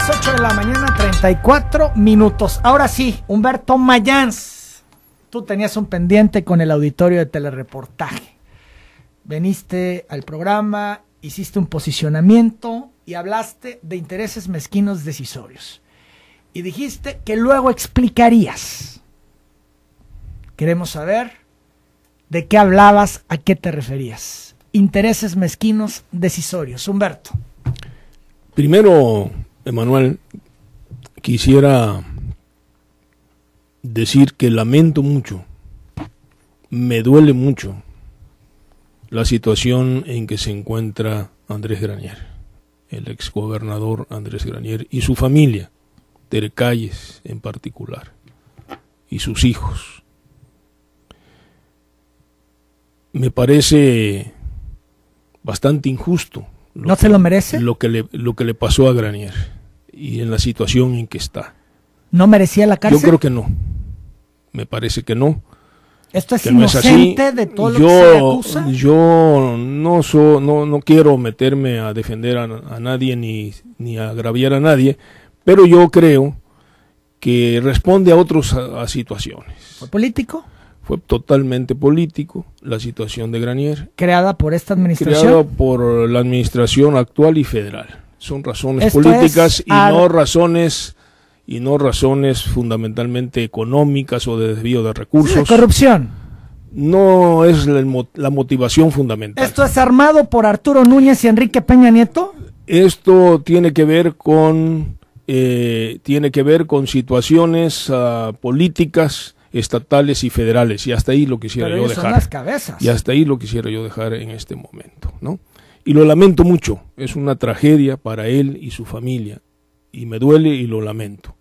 las 8 de la mañana, 34 minutos. Ahora sí, Humberto Mayans, tú tenías un pendiente con el auditorio de Telereportaje. Veniste al programa, hiciste un posicionamiento y hablaste de intereses mezquinos decisorios. Y dijiste que luego explicarías. Queremos saber de qué hablabas, a qué te referías. Intereses mezquinos decisorios. Humberto. Primero, Emanuel, quisiera decir que lamento mucho, me duele mucho la situación en que se encuentra Andrés Granier, el exgobernador Andrés Granier y su familia, Tere Calles en particular, y sus hijos. Me parece bastante injusto. ¿No se lo merece? Lo que le pasó a Granier y en la situación en que está. ¿No merecía la cárcel? Yo creo que no. Me parece que no. ¿Esto es que no inocente es así. de todo lo que se le acusa? Yo no quiero meterme a defender a nadie ni a agraviar a nadie, pero yo creo que responde a otras situaciones. ¿Fue político? Fue totalmente político la situación de Granier. ¿Creada por esta administración? Creada por la administración actual y federal. Son razones políticas y no razones fundamentalmente económicas o de desvío de recursos. Sí, corrupción. No es la motivación fundamental. ¿Esto es armado por Arturo Núñez y Enrique Peña Nieto? Esto tiene que ver con situaciones políticas estatales y federales, y hasta ahí lo quisiera yo dejar. Son las cabezas. Y hasta ahí lo quisiera yo dejar en este momento, ¿no? Y lo lamento mucho, es una tragedia para él y su familia, y me duele y lo lamento.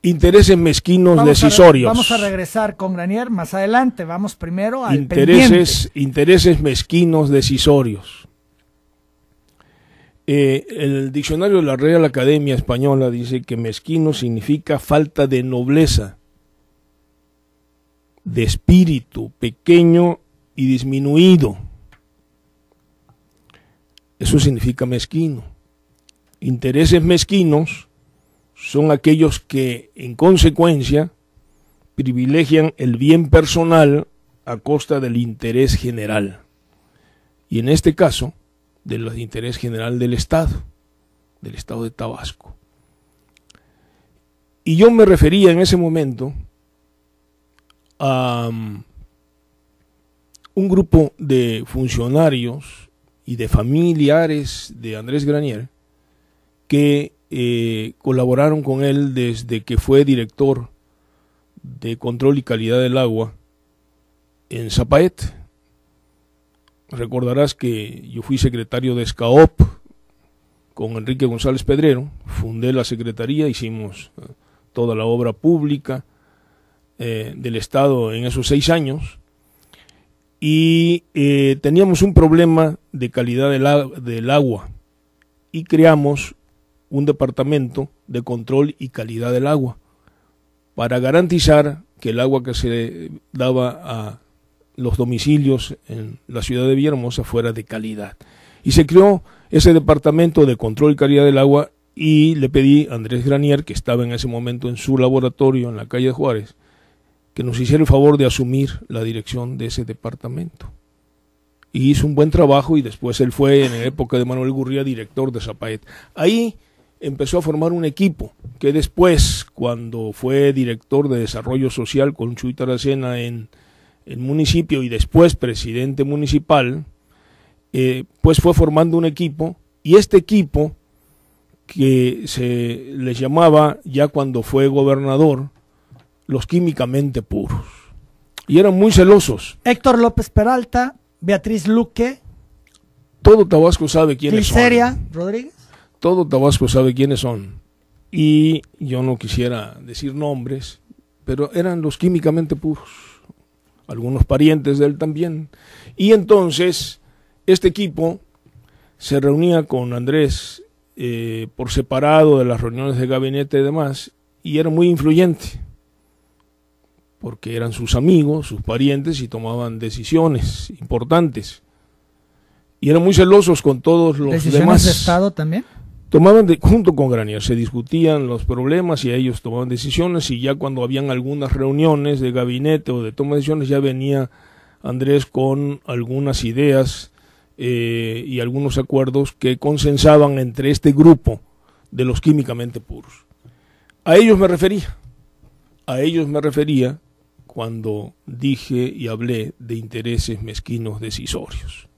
Intereses mezquinos decisorios. Vamos a regresar con Granier más adelante, vamos primero al pendiente. Intereses mezquinos decisorios. El diccionario de la Real Academia Española dice que mezquino significa falta de nobleza, de espíritu, pequeño y disminuido. Eso significa mezquino. Intereses mezquinos son aquellos que, en consecuencia, privilegian el bien personal a costa del interés general. Y en este caso, del interés general del Estado de Tabasco. Y yo me refería en ese momento a un grupo de funcionarios y de familiares de Andrés Granier que colaboraron con él desde que fue director de control y calidad del agua en Zapaet. Recordarás que yo fui secretario de SCAOP con Enrique González Pedrero, fundé la secretaría, hicimos toda la obra pública del Estado en esos 6 años, y teníamos un problema de calidad del agua, y creamos un departamento de control y calidad del agua, para garantizar que el agua que se daba a los domicilios en la ciudad de Villahermosa fuera de calidad. Y se creó ese departamento de control y calidad del agua, y le pedí a Andrés Granier, que estaba en ese momento en su laboratorio en la calle de Juárez, que nos hiciera el favor de asumir la dirección de ese departamento. Y hizo un buen trabajo, y después él fue, en la época de Manuel Gurría, director de Zapaet. Ahí empezó a formar un equipo que después, cuando fue director de Desarrollo Social con Chuy Taracena en el municipio y después presidente municipal, pues fue formando un equipo, y este equipo, que se les llamaba, ya cuando fue gobernador, los químicamente puros, y eran muy celosos. Héctor López Peralta, Beatriz Luque, todo Tabasco sabe quiénes Gliceria son. Rodríguez. Todo Tabasco sabe quiénes son, y yo no quisiera decir nombres, pero eran los químicamente puros, algunos parientes de él también. Y entonces este equipo se reunía con Andrés por separado de las reuniones de gabinete y demás, y era muy influyente, porque eran sus amigos, sus parientes, y tomaban decisiones importantes. Y eran muy celosos con todos los ¿Decisiones demás. de Estado también? junto con Granier, se discutían los problemas y ellos tomaban decisiones, y ya cuando habían algunas reuniones de gabinete o de toma de decisiones, ya venía Andrés con algunas ideas y algunos acuerdos que consensaban entre este grupo de los químicamente puros. A ellos me refería cuando dije y hablé de intereses mezquinos decisorios.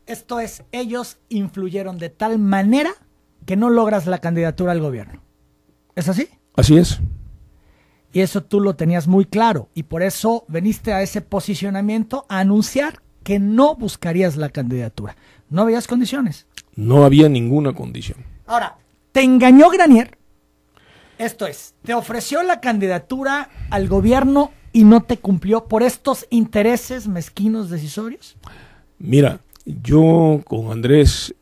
Esto es, ellos influyeron de tal manera que no logras la candidatura al gobierno. ¿Es así? Así es. Y eso tú lo tenías muy claro, y por eso veniste a ese posicionamiento a anunciar que no buscarías la candidatura. ¿No habías condiciones? No había ninguna condición. Ahora, ¿te engañó Granier? Esto es, ¿te ofreció la candidatura al gobierno y no te cumplió por estos intereses mezquinos decisorios? Mira, yo con Andrés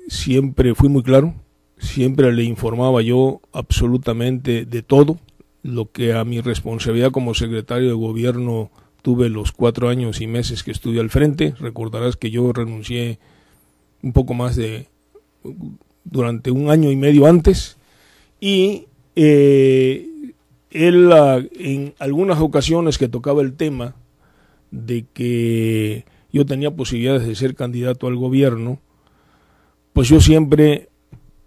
siempre fui muy claro, siempre le informaba yo absolutamente de todo lo que a mi responsabilidad como secretario de gobierno tuve los 4 años y meses que estuve al frente. Recordarás que yo renuncié un poco más durante 1 año y medio antes, y él en algunas ocasiones que tocaba el tema de que yo tenía posibilidades de ser candidato al gobierno, pues yo siempre,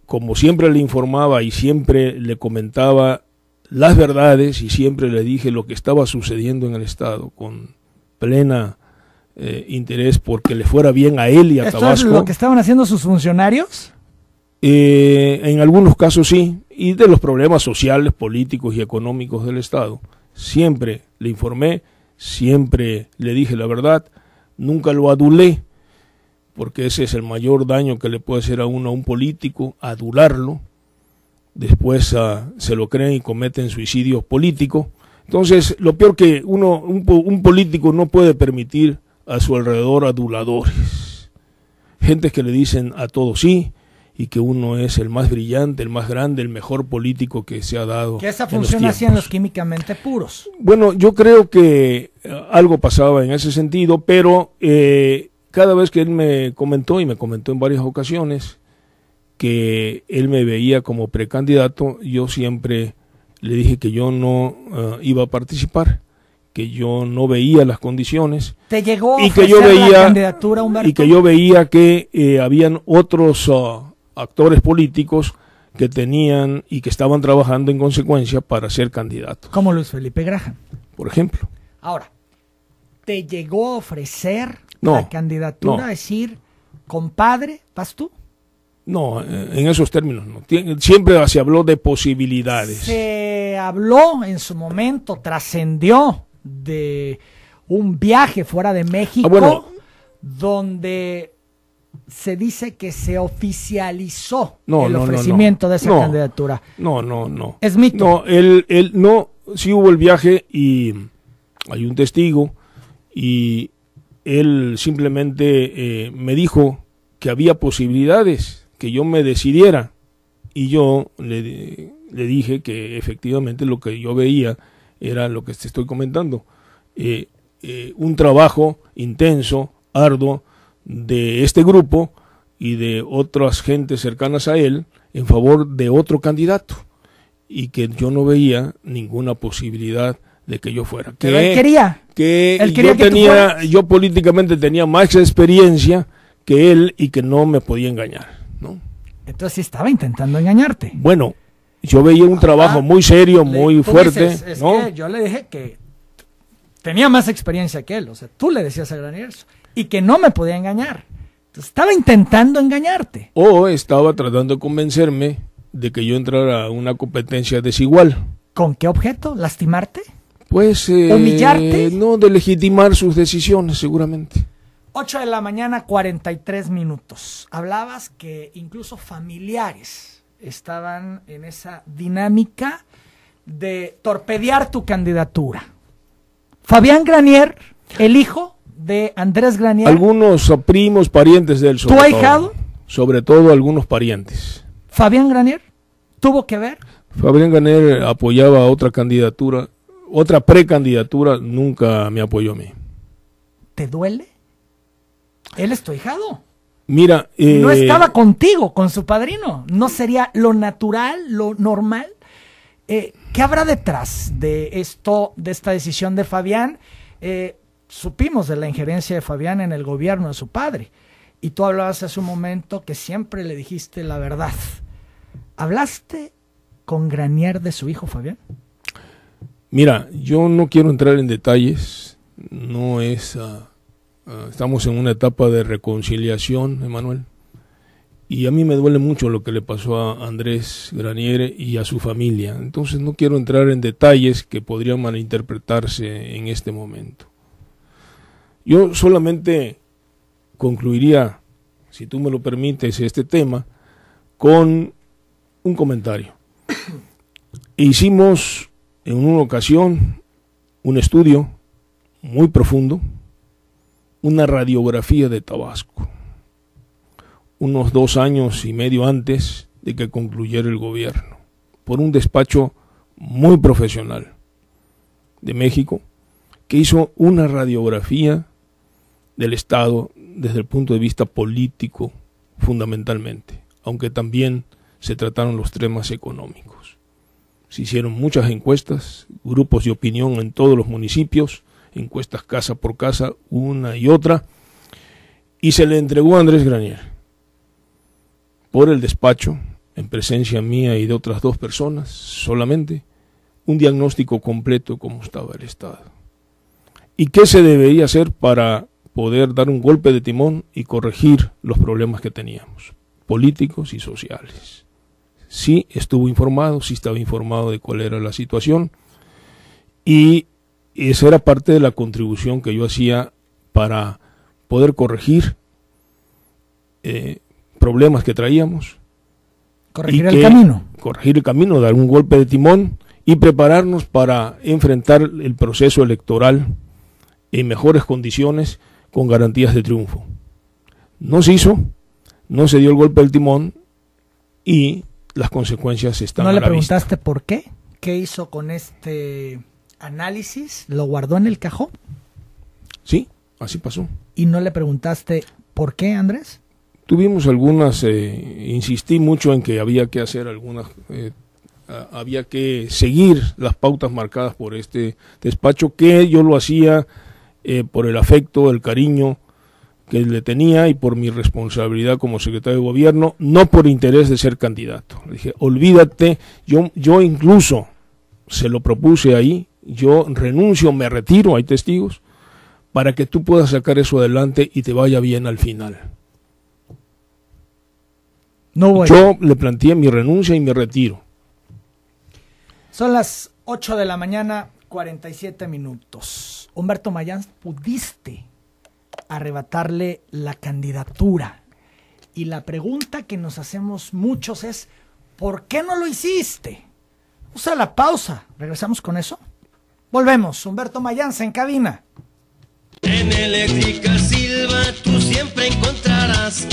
como siempre le informaba y siempre le comentaba las verdades, y siempre le dije lo que estaba sucediendo en el Estado con plena interés porque le fuera bien a él y a Tabasco. ¿Esto es lo que estaban haciendo sus funcionarios? En algunos casos sí, y de los problemas sociales, políticos y económicos del Estado. Siempre le informé, siempre le dije la verdad, nunca lo adulé, porque ese es el mayor daño que le puede hacer a un político, adularlo. Después se lo creen y cometen suicidio político. Entonces, lo peor que un político no puede permitir a su alrededor aduladores, gente que le dicen a todo sí, y que uno es el más brillante, el más grande, el mejor político que se ha dado. Que esa función hacían los químicamente puros. Bueno, yo creo que algo pasaba en ese sentido, pero cada vez que él me comentó, y me comentó en varias ocasiones, que él me veía como precandidato, yo siempre le dije que yo no iba a participar, que yo no veía las condiciones. ¿Te llegó a y que yo veía la candidatura, Humberto? Y que yo veía que habían otros actores políticos que tenían y que estaban trabajando en consecuencia para ser candidatos. Como Luis Felipe Graham, por ejemplo. Ahora, ¿te llegó a ofrecer la candidatura? Decir, compadre, ¿vas tú? No, en esos términos no. Siempre se habló de posibilidades. Se habló en su momento, trascendió de un viaje fuera de México, donde se dice que se oficializó el ofrecimiento de esa candidatura. No. ¿Es mito? No, él no, sí hubo el viaje y hay un testigo, y él simplemente me dijo que había posibilidades, que yo me decidiera, y yo le dije que efectivamente lo que yo veía era lo que te estoy comentando, un trabajo intenso, arduo, de este grupo y de otras gentes cercanas a él en favor de otro candidato, y que yo no veía ninguna posibilidad de que yo fuera. Pero él quería. Yo políticamente tenía más experiencia que él y que no me podía engañar, ¿no? Entonces sí estaba intentando engañarte. Bueno, yo veía un trabajo muy serio, muy fuerte. Dices, ¿no? que yo le dije que tenía más experiencia que él, o sea, tú le decías a Granier eso, y que no me podía engañar. Entonces estaba intentando engañarte. O estaba tratando de convencerme de que yo entrara a una competencia desigual. ¿Con qué objeto? ¿Lastimarte? Pues ¿humillarte? No, de legitimar sus decisiones, seguramente. 8 de la mañana, 43 minutos. Hablabas que incluso familiares estaban en esa dinámica de torpedear tu candidatura. Fabián Granier, el hijo de Andrés Granier. Algunos primos, parientes de él. ¿Tu ahijado? Sobre todo algunos parientes. ¿Fabián Granier tuvo que ver? Fabián Granier apoyaba a otra candidatura, otra precandidatura, nunca me apoyó a mí. ¿Te duele? ¿Él es tu ahijado? Mira, no estaba contigo, con su padrino. ¿No sería lo natural, lo normal? ¿Qué habrá detrás de esto, de esta decisión de Fabián? Supimos de la injerencia de Fabián en el gobierno de su padre. Y tú hablabas hace un momento que siempre le dijiste la verdad. ¿Hablaste con Granier de su hijo, Fabián? Mira, yo no quiero entrar en detalles. No es... estamos en una etapa de reconciliación, Emanuel. Y a mí me duele mucho lo que le pasó a Andrés Granier y a su familia. Entonces no quiero entrar en detalles que podrían malinterpretarse en este momento. Yo solamente concluiría, si tú me lo permites, este tema con un comentario. Hicimos en una ocasión un estudio muy profundo, una radiografía de Tabasco, unos 2 años y medio antes de que concluyera el gobierno, por un despacho muy profesional de México, que hizo una radiografía del Estado desde el punto de vista político, fundamentalmente, aunque también se trataron los temas económicos. Se hicieron muchas encuestas, grupos de opinión en todos los municipios, encuestas casa por casa, una y otra, y se le entregó a Andrés Granier, por el despacho, en presencia mía y de otras 2 personas solamente, un diagnóstico completo de cómo estaba el Estado. ¿Y qué se debería hacer para poder dar un golpe de timón y corregir los problemas que teníamos, políticos y sociales? Sí estuvo informado, sí estaba informado de cuál era la situación, y esa era parte de la contribución que yo hacía para poder corregir problemas que traíamos. Corregir el camino. Corregir el camino, dar un golpe de timón y prepararnos para enfrentar el proceso electoral en mejores condiciones, con garantías de triunfo. No se hizo, no se dio el golpe del timón y las consecuencias están a la vista. ¿No le preguntaste por qué? ¿Qué hizo con este análisis? ¿Lo guardó en el cajón? Sí, así pasó. ¿Y no le preguntaste por qué, Andrés? Tuvimos algunas, insistí mucho en que había que hacer algunas, había que seguir las pautas marcadas por este despacho, que yo lo hacía por el afecto, el cariño que le tenía y por mi responsabilidad como secretario de gobierno, no por interés de ser candidato. Le dije, olvídate, yo incluso se lo propuse ahí, yo renuncio, me retiro, hay testigos, para que tú puedas sacar eso adelante y te vaya bien al final. No voy. Yo le planteé mi renuncia y mi retiro. Son las 8 de la mañana, 47 minutos. Humberto Mayans, pudiste arrebatarle la candidatura. Y la pregunta que nos hacemos muchos es, ¿por qué no lo hiciste? Usa la pausa. ¿Regresamos con eso? Volvemos. Humberto Mayans en cabina. En Eléctrica Silva tú siempre encontrarás